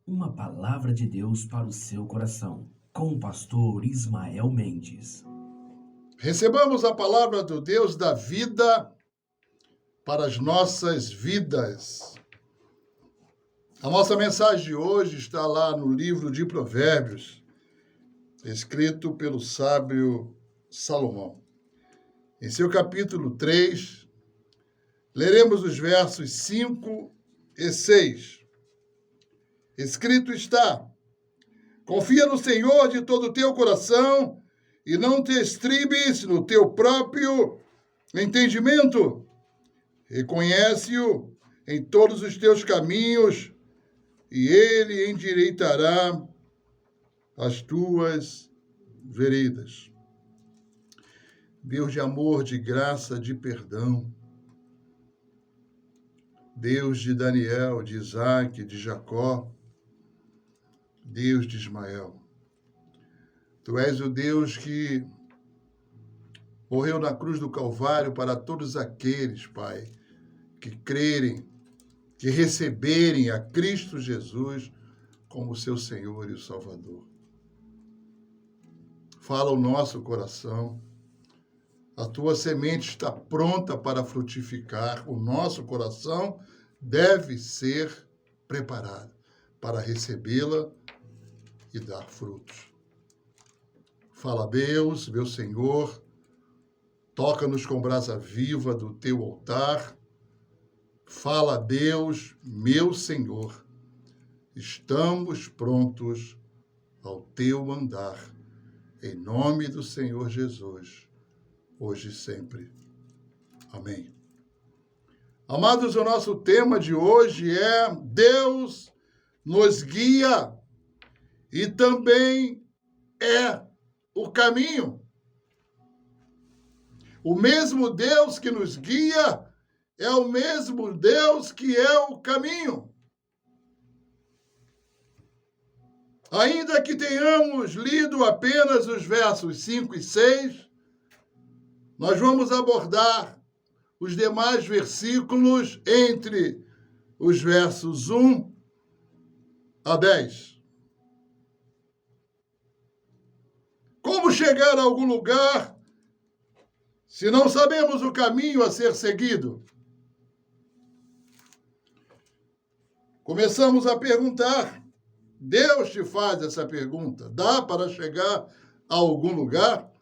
Uma palavra de Deus para o seu coração, com o pastor Ismael Mendes. Recebamos a palavra do Deus da vida para as nossas vidas. A nossa mensagem de hoje está lá no livro de Provérbios, escrito pelo sábio Salomão. Em seu capítulo 3, leremos os versos 5 e 6. Escrito está: confia no Senhor de todo o teu coração e não te estribes no teu próprio entendimento. Reconhece-o em todos os teus caminhos e ele endireitará as tuas veredas. Deus de amor, de graça, de perdão. Deus de Daniel, de Isaac, de Jacó. Deus de Ismael. Tu és o Deus que morreu na cruz do Calvário para todos aqueles, Pai, que crerem, que receberem a Cristo Jesus como seu Senhor e o Salvador. Fala o nosso coração. A tua semente está pronta para frutificar. O nosso coração deve ser preparado para recebê-la e dar frutos. Fala, Deus, meu Senhor, toca-nos com brasa viva do teu altar. Fala, Deus, meu Senhor, estamos prontos ao teu andar, em nome do Senhor Jesus, hoje e sempre. Amém. Amados, o nosso tema de hoje é Deus nos guia e também é o caminho. O mesmo Deus que nos guia é o mesmo Deus que é o caminho. Ainda que tenhamos lido apenas os versos 5 e 6, nós vamos abordar os demais versículos entre os versos 1 a 10. Como chegar a algum lugar se não sabemos o caminho a ser seguido? Começamos a perguntar. Deus te faz essa pergunta. Dá para chegar a algum lugar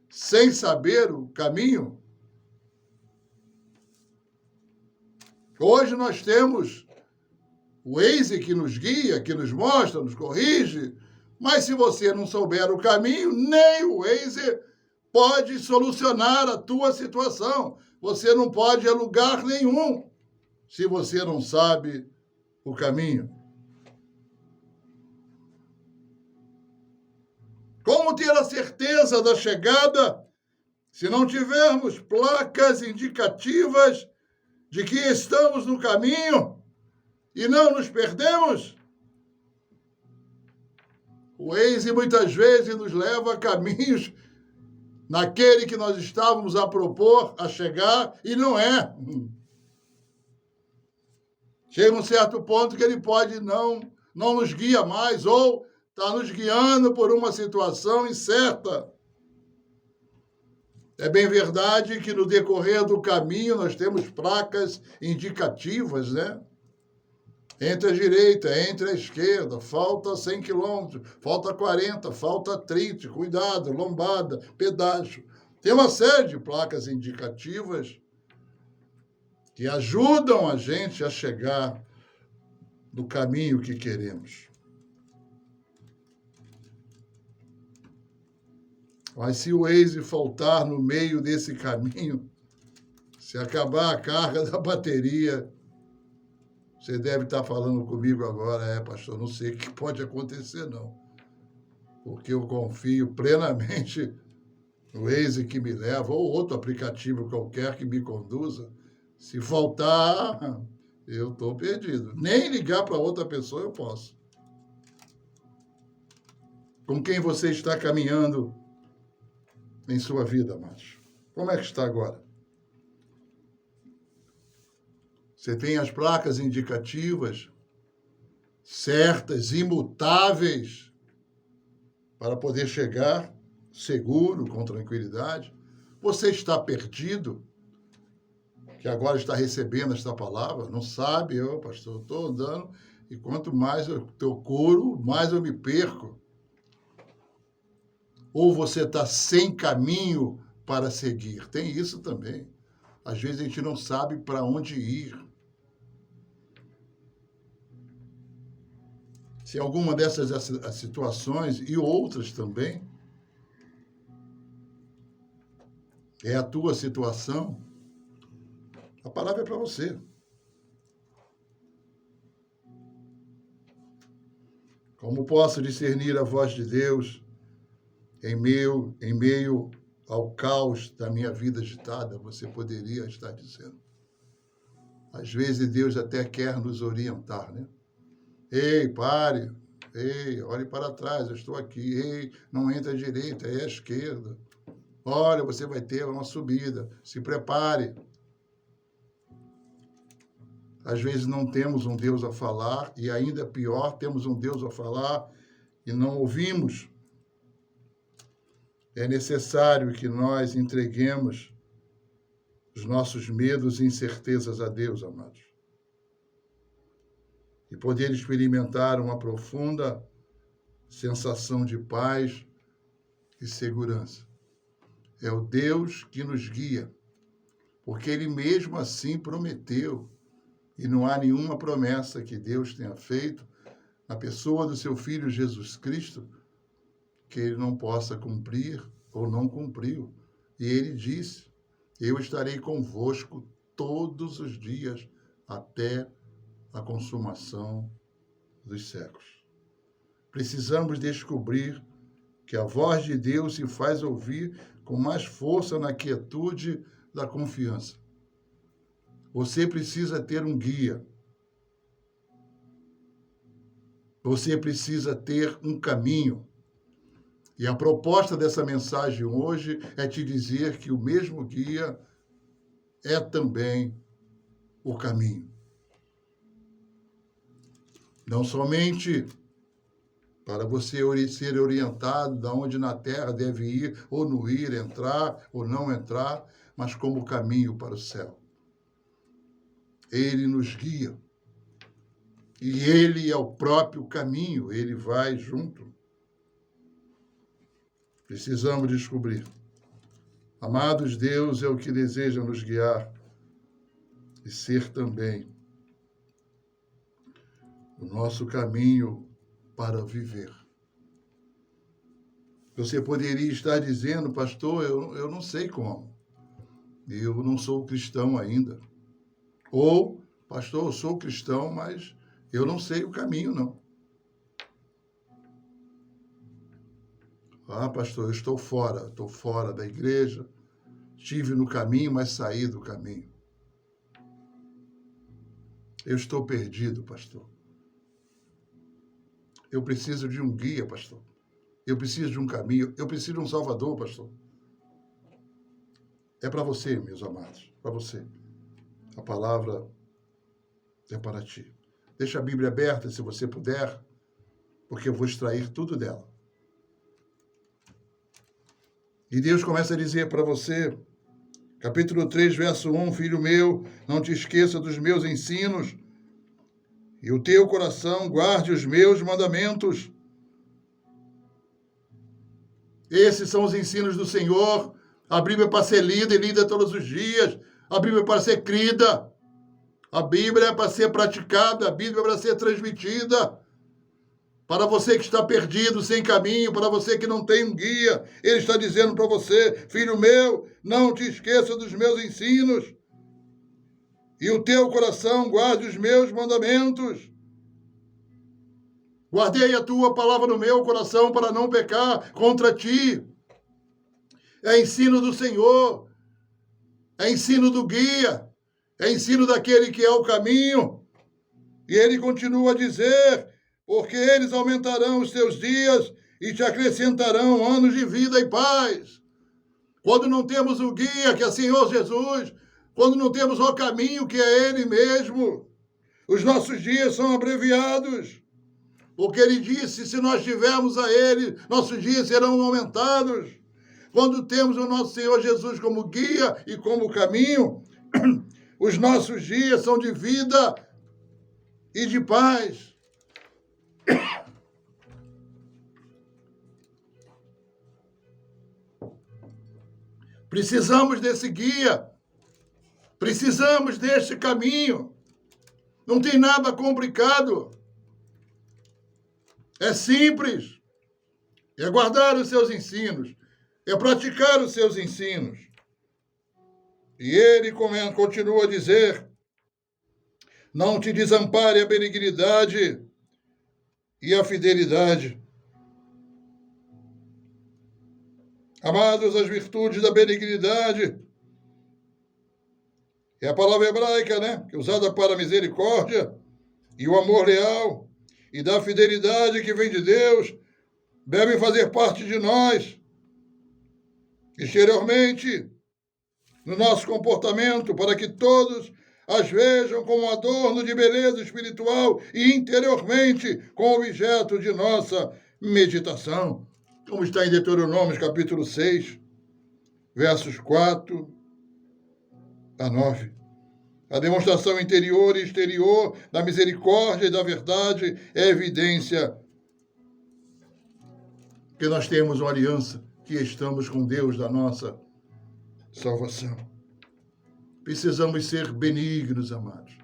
sem saber o caminho? Hoje nós temos o Waze que nos guia, que nos mostra, nos corrige, mas se você não souber o caminho, nem o Waze pode solucionar a tua situação. Você não pode ir a lugar nenhum se você não sabe o caminho. Como ter a certeza da chegada se não tivermos placas indicativas de que estamos no caminho e não nos perdemos? O Waze muitas vezes nos leva a caminhos naquele que nós estávamos a propor a chegar e não é. Chega um certo ponto que ele pode não nos guia mais ou está nos guiando por uma situação incerta. É bem verdade que no decorrer do caminho nós temos placas indicativas, né? Entre a direita, entre a esquerda, falta 100 quilômetros, falta 40, falta 30, cuidado, lombada, pedágio. Tem uma série de placas indicativas que ajudam a gente a chegar no caminho que queremos. Mas se o Waze faltar no meio desse caminho, se acabar a carga da bateria, você deve estar falando comigo agora, pastor, não sei o que pode acontecer, não. Porque eu confio plenamente no Waze que me leva, ou outro aplicativo qualquer que me conduza. Se faltar, eu estou perdido. Nem ligar para outra pessoa eu posso. Com quem você está caminhando em sua vida, macho? Como é que está agora? Você tem as placas indicativas? certas, imutáveis, para poder chegar seguro, com tranquilidade. Você está perdido, que agora está recebendo esta palavra, não sabe, eu, pastor, estou andando, e quanto mais eu procuro, mais eu me perco. Ou você está sem caminho para seguir. Tem isso também. Às vezes a gente não sabe para onde ir. Se alguma dessas situações e outras também é a tua situação, a palavra é para você. Como posso discernir a voz de Deus em meio ao caos da minha vida agitada? Você poderia estar dizendo. Às vezes Deus até quer nos orientar, né? Ei, pare. Ei, olhe para trás, eu estou aqui. Ei, não entra à direita, é à esquerda. Olha, você vai ter uma subida. Se prepare. Às vezes não temos um Deus a falar, e ainda pior, temos um Deus a falar e não ouvimos. É necessário que nós entreguemos os nossos medos e incertezas a Deus, amados. E poder experimentar uma profunda sensação de paz e segurança. É o Deus que nos guia, porque Ele mesmo assim prometeu. E não há nenhuma promessa que Deus tenha feito na pessoa do seu Filho Jesus Cristo que Ele não possa cumprir ou não cumpriu. E Ele disse, eu estarei convosco todos os dias até a consumação dos séculos. Precisamos descobrir que a voz de Deus se faz ouvir com mais força na quietude da confiança. Você precisa ter um guia. Você precisa ter um caminho. E a proposta dessa mensagem hoje é te dizer que o mesmo guia é também o caminho. Não somente para você ser orientado de onde na terra deve ir, ou não ir, entrar ou não entrar, mas como caminho para o céu. Ele nos guia. E Ele é o próprio caminho, Ele vai junto. Precisamos descobrir. Amados, Deus é o que deseja nos guiar e ser também o nosso caminho para viver. Você poderia estar dizendo, pastor, eu não sei como. Eu não sou cristão ainda. Ou, pastor, eu sou cristão, mas eu não sei o caminho, não. Ah, pastor, eu estou fora da igreja, estive no caminho, mas saí do caminho. Eu estou perdido, pastor. Eu preciso de um guia, pastor. Eu preciso de um caminho, eu preciso de um salvador, pastor. É para você, meus amados, para você. A palavra é para ti. Deixa a Bíblia aberta, se você puder, porque eu vou extrair tudo dela. E Deus começa a dizer para você, capítulo 3, verso 1, filho meu, não te esqueça dos meus ensinos, e o teu coração guarde os meus mandamentos. Esses são os ensinos do Senhor. A Bíblia é para ser lida e lida todos os dias. A Bíblia é para ser crida. A Bíblia é para ser praticada. A Bíblia é para ser transmitida. Para você que está perdido, sem caminho, para você que não tem um guia, Ele está dizendo para você, filho meu, não te esqueça dos meus ensinos. E o teu coração guarde os meus mandamentos. Guardei a tua palavra no meu coração para não pecar contra ti. É ensino do Senhor. É ensino do guia. É ensino daquele que é o caminho. E ele continua a dizer, porque eles aumentarão os teus dias e te acrescentarão anos de vida e paz. Quando não temos o guia, que é o Senhor Jesus, quando não temos o caminho, que é Ele mesmo, os nossos dias são abreviados. Porque ele disse, se nós tivermos a ele, nossos dias serão aumentados. Quando temos o nosso Senhor Jesus como guia e como caminho, os nossos dias são de vida e de paz. Precisamos desse guia. Precisamos deste caminho. Não tem nada complicado. É simples. É guardar os seus ensinos. É praticar os seus ensinos. E ele continua a dizer, não te desampare a benignidade e a fidelidade. Amados, as virtudes da benignidade é a palavra hebraica, né? Que é usada para a misericórdia e o amor leal, e da fidelidade que vem de Deus, devem fazer parte de nós, exteriormente, no nosso comportamento, para que todos as vejam como um adorno de beleza espiritual e interiormente com objeto de nossa meditação. Como está em Deuteronômio, capítulo 6, versos 4 a 9. A demonstração interior e exterior da misericórdia e da verdade é evidência que nós temos uma aliança, que estamos com Deus da nossa salvação. Precisamos ser benignos, amados.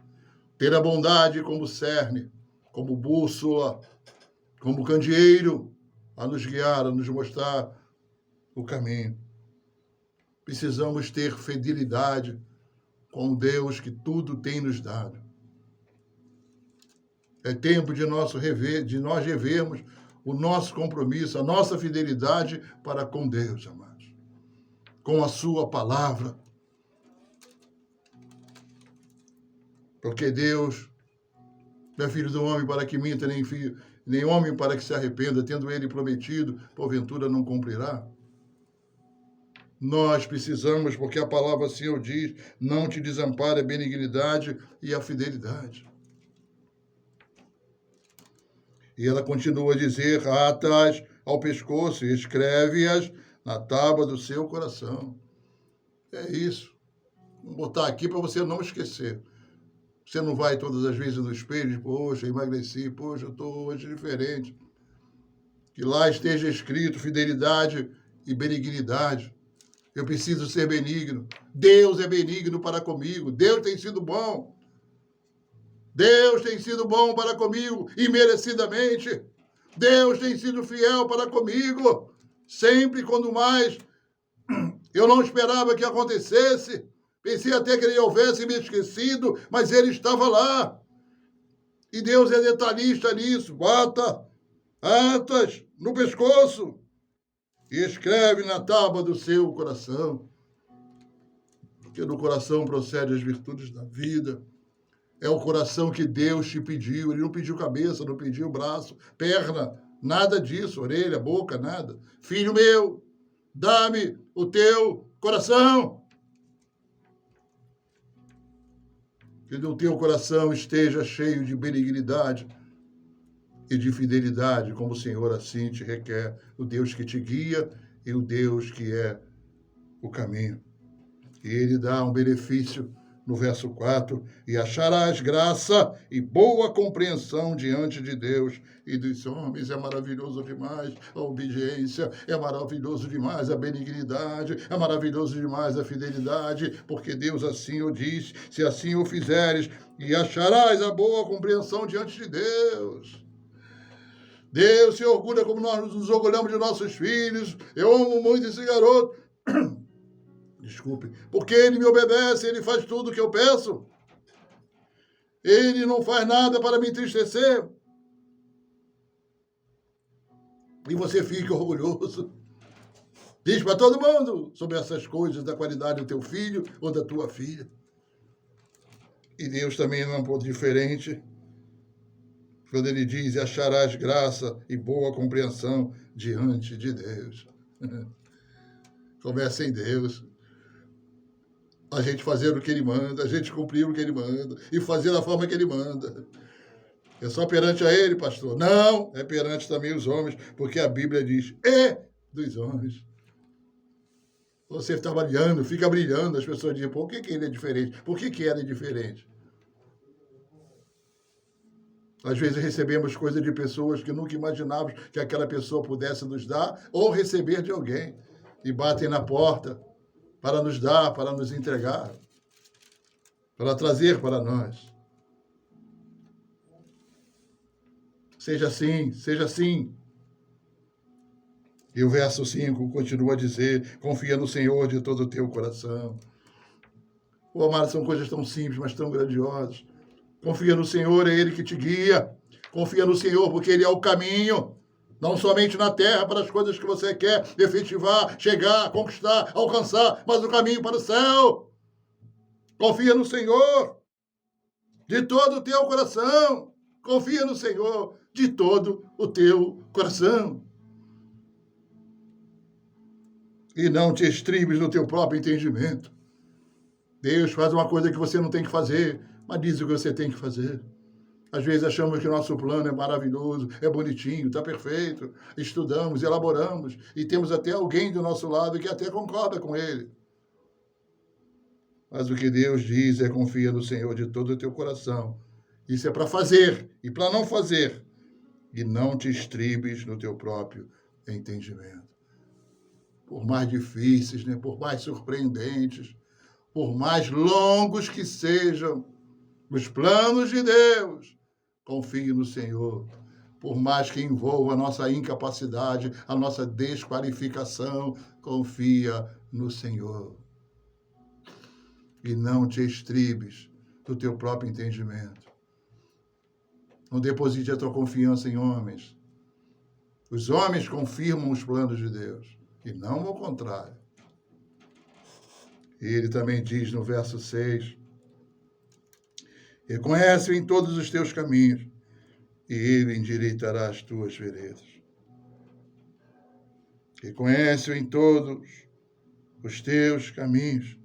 Ter a bondade como cerne, como bússola, como candeeiro, a nos guiar, a nos mostrar o caminho. Precisamos ter fidelidade com Deus que tudo tem nos dado. É tempo de nós revermos o nosso compromisso, a nossa fidelidade para com Deus, amados. Com a sua palavra. Porque Deus não é filho do homem para que minta, nem homem para que se arrependa, tendo ele prometido, porventura não cumprirá. Nós precisamos, porque a palavra Senhor diz, não te desampare a benignidade e a fidelidade. E ela continua a dizer, ata-as ao pescoço e escreve-as na tábua do seu coração. É isso. Vou botar aqui para você não esquecer. Você não vai todas as vezes no espelho e diz, poxa, emagreci, poxa, eu estou hoje diferente. Que lá esteja escrito fidelidade e benignidade. Eu preciso ser benigno. Deus é benigno para comigo. Deus tem sido bom. Deus tem sido bom para comigo, imerecidamente. Deus tem sido fiel para comigo. Sempre, quando mais eu não esperava que acontecesse. Pensei até que ele houvesse me esquecido, mas ele estava lá. E Deus é detalhista nisso. Bata atas no pescoço e escreve na tábua do seu coração. Porque do coração procedem as virtudes da vida. É o coração que Deus te pediu. Ele não pediu cabeça, não pediu braço, perna, nada disso, orelha, boca, nada. Filho meu, dá-me o teu coração. Que no teu coração esteja cheio de benignidade e de fidelidade, como o Senhor assim te requer, o Deus que te guia e o Deus que é o caminho. E ele dá um benefício no verso 4, e acharás graça e boa compreensão diante de Deus e dos homens. É maravilhoso demais a obediência, é maravilhoso demais a benignidade, é maravilhoso demais a fidelidade, porque Deus assim o diz, se assim o fizeres, e acharás a boa compreensão diante de Deus. Deus se orgulha como nós nos orgulhamos de nossos filhos. Eu amo muito esse garoto. Desculpe, porque ele me obedece, ele faz tudo o que eu peço. Ele não faz nada para me entristecer. E você fica orgulhoso. Diz para todo mundo sobre essas coisas da qualidade do teu filho ou da tua filha. E Deus também não é um pouco diferente. Quando ele diz, acharás graça e boa compreensão diante de Deus. Começa em Deus. A gente fazer o que ele manda, a gente cumprir o que ele manda e fazer da forma que ele manda. É só perante a ele, pastor? Não, é perante também os homens, porque a Bíblia diz, dos homens. Você está brilhando, fica brilhando, as pessoas dizem, por que ele é diferente? Por que ela é diferente? Às vezes recebemos coisas de pessoas que nunca imaginávamos que aquela pessoa pudesse nos dar, ou receber de alguém, e batem na porta para nos dar, para nos entregar, para trazer para nós. Seja assim, seja assim. E o verso 5 continua a dizer, confia no Senhor de todo o teu coração. Oh, amado, são coisas tão simples, mas tão grandiosas. Confia no Senhor, é Ele que te guia. Confia no Senhor, porque Ele é o caminho. Não somente na terra para as coisas que você quer efetivar, chegar, conquistar, alcançar, mas o caminho para o céu. Confia no Senhor de todo o teu coração. Confia no Senhor de todo o teu coração. E não te estribes no teu próprio entendimento. Deus faz uma coisa que você não tem que fazer, mas diz o que você tem que fazer. Às vezes achamos que o nosso plano é maravilhoso, é bonitinho, está perfeito. Estudamos, elaboramos e temos até alguém do nosso lado que até concorda com ele. Mas o que Deus diz é confia no Senhor de todo o teu coração. Isso é para fazer e para não fazer. E não te estribes no teu próprio entendimento. Por mais difíceis, né? Por mais surpreendentes, por mais longos que sejam os planos de Deus, confie no Senhor. Por mais que envolva a nossa incapacidade, a nossa desqualificação, confia no Senhor. E não te estribes do teu próprio entendimento. Não deposite a tua confiança em homens. Os homens confirmam os planos de Deus, e não ao contrário. E ele também diz no verso 6, reconhece-o em todos os teus caminhos, e ele endireitará as tuas veredas. Reconhece-o em todos os teus caminhos,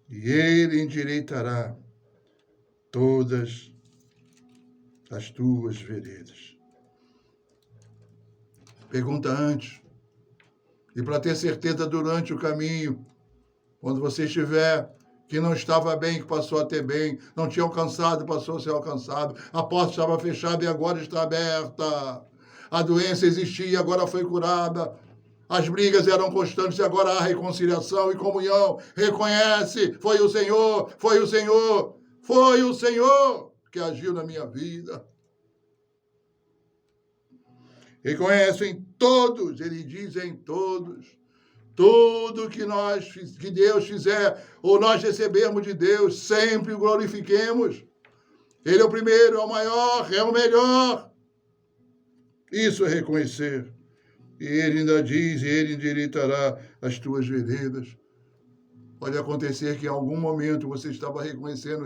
e ele endireitará todas as tuas veredas. Pergunta antes, e para ter certeza durante o caminho, quando você estiver que não estava bem, que passou a ter bem, não tinha alcançado, passou a ser alcançado, a porta estava fechada e agora está aberta, a doença existia e agora foi curada, as brigas eram constantes e agora há reconciliação e comunhão. Reconhece, foi o Senhor, foi o Senhor, foi o Senhor que agiu na minha vida. Reconhece em todos, ele diz em todos, tudo que Deus fizer, ou nós recebermos de Deus, sempre o glorifiquemos. Ele é o primeiro, é o maior, é o melhor. Isso é reconhecer. E ele ainda diz, e ele endireitará as tuas veredas. Pode acontecer que em algum momento você estava reconhecendo,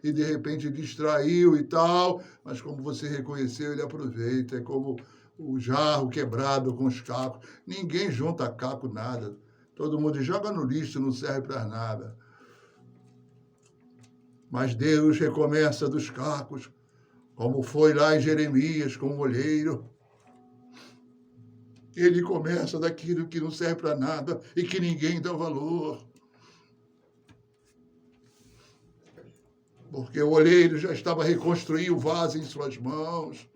e de repente distraiu e tal, mas como você reconheceu, ele aproveita. É como o jarro quebrado com os cacos. Ninguém junta caco, nada. Todo mundo joga no lixo, não serve para nada. Mas Deus recomeça dos cacos, como foi lá em Jeremias com o olheiro. Ele começa daquilo que não serve para nada e que ninguém dá valor. Porque o olheiro já estava reconstruindo o vaso em suas mãos,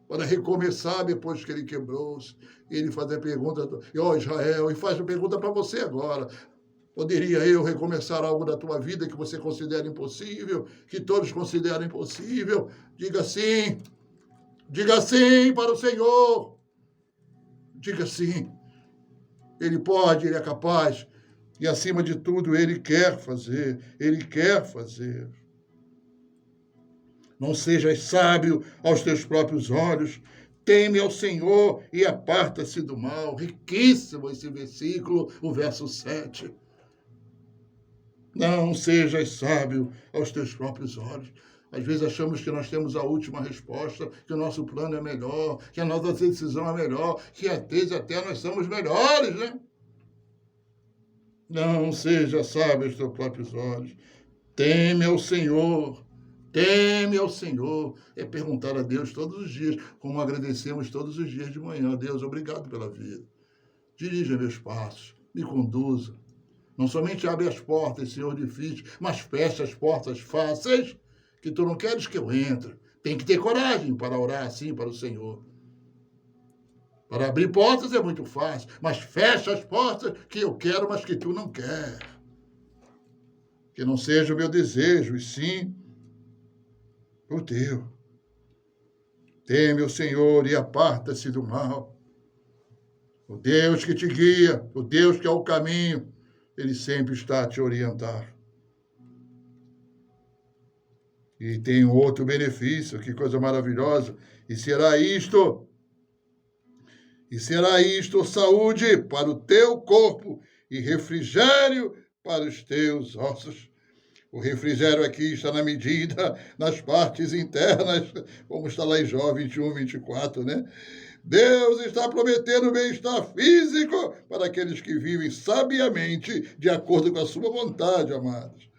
para recomeçar depois que ele quebrou-se. Ele faz a pergunta, Israel, e faz a pergunta para você agora. Poderia eu recomeçar algo da tua vida que você considera impossível, que todos consideram impossível? Diga sim para o Senhor. Diga sim. Ele pode, ele é capaz. E acima de tudo, ele quer fazer. Ele quer fazer. Não sejas sábio aos teus próprios olhos. Teme ao Senhor e aparta-se do mal. Riquíssimo esse versículo, o verso 7. Não sejas sábio aos teus próprios olhos. Às vezes achamos que nós temos a última resposta, que o nosso plano é melhor, que a nossa decisão é melhor, que às vezes até nós somos melhores, né? Não seja sábio aos teus próprios olhos. Teme ao Senhor Teme ao Senhor. É perguntar a Deus todos os dias, como agradecemos todos os dias de manhã. Deus, obrigado pela vida. Dirija meus passos, me conduza. Não somente abre as portas, Senhor, difíceis, mas fecha as portas fáceis, que tu não queres que eu entre. Tem que ter coragem para orar assim para o Senhor. Para abrir portas é muito fácil, mas fecha as portas que eu quero, mas que tu não quer. Que não seja o meu desejo, e sim o teu. Teme o Senhor e aparta-se do mal. O Deus que te guia, o Deus que é o caminho, Ele sempre está a te orientar. E tem um outro benefício, que coisa maravilhosa. E será isto saúde para o teu corpo e refrigério para os teus ossos. O refrigério aqui está na medida, nas partes internas, como está lá em Jó 21, 24, né? Deus está prometendo bem-estar físico para aqueles que vivem sabiamente de acordo com a sua vontade, amados.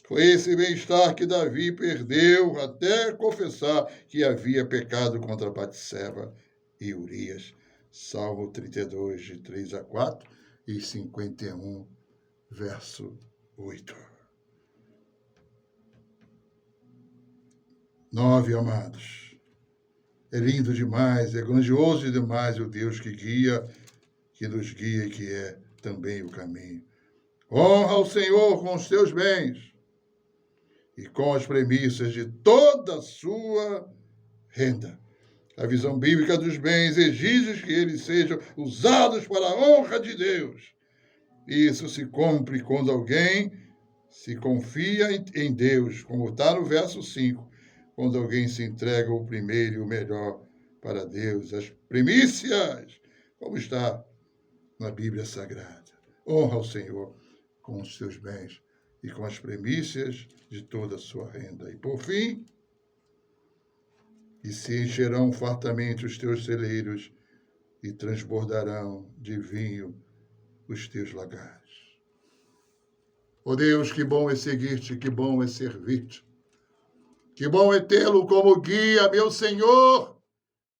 Foi esse bem-estar que Davi perdeu até confessar que havia pecado contra Batseba e Urias. Salmo 32, de 3 a 4 e 51, verso 8. 9, amados. É lindo demais, é grandioso demais o Deus que guia, que nos guia e que é também o caminho. Honra o Senhor com os teus bens e com as premissas de toda a sua renda. A visão bíblica dos bens exige que eles sejam usados para a honra de Deus. Isso se cumpre quando alguém se confia em Deus, como está no verso 5. Quando alguém se entrega o primeiro e o melhor para Deus, as primícias, como está na Bíblia Sagrada. Honra o Senhor com os seus bens e com as primícias de toda a sua renda. E por fim, e se encherão fartamente os teus celeiros e transbordarão de vinho os teus lagares. Ó Deus, que bom é seguir-te, que bom é servir-te. Que bom é tê-lo como guia, meu Senhor.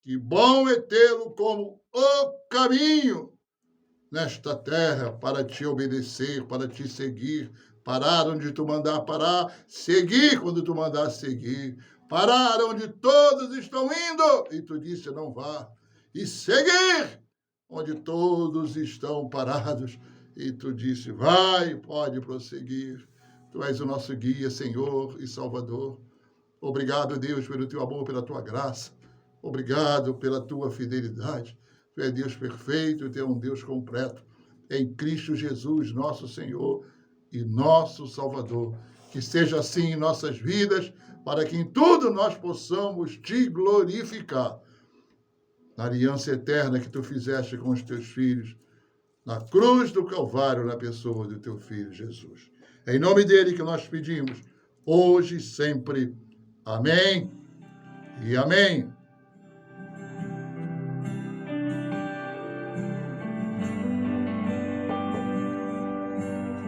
Que bom é tê-lo como o caminho nesta terra para te obedecer, para te seguir, parar onde tu mandar parar, seguir quando tu mandar seguir, parar onde todos estão indo e tu disse não vá, e seguir onde todos estão parados e tu disse vai, pode prosseguir. Tu és o nosso guia, Senhor e Salvador. Obrigado, Deus, pelo teu amor, pela tua graça. Obrigado pela tua fidelidade. Tu és Deus perfeito, tu és um Deus completo. Em Cristo Jesus, nosso Senhor e nosso Salvador. Que seja assim em nossas vidas, para que em tudo nós possamos te glorificar. Na aliança eterna que tu fizeste com os teus filhos, na cruz do Calvário, na pessoa do teu Filho Jesus. É em nome dele que nós pedimos, hoje e sempre. Amém e amém.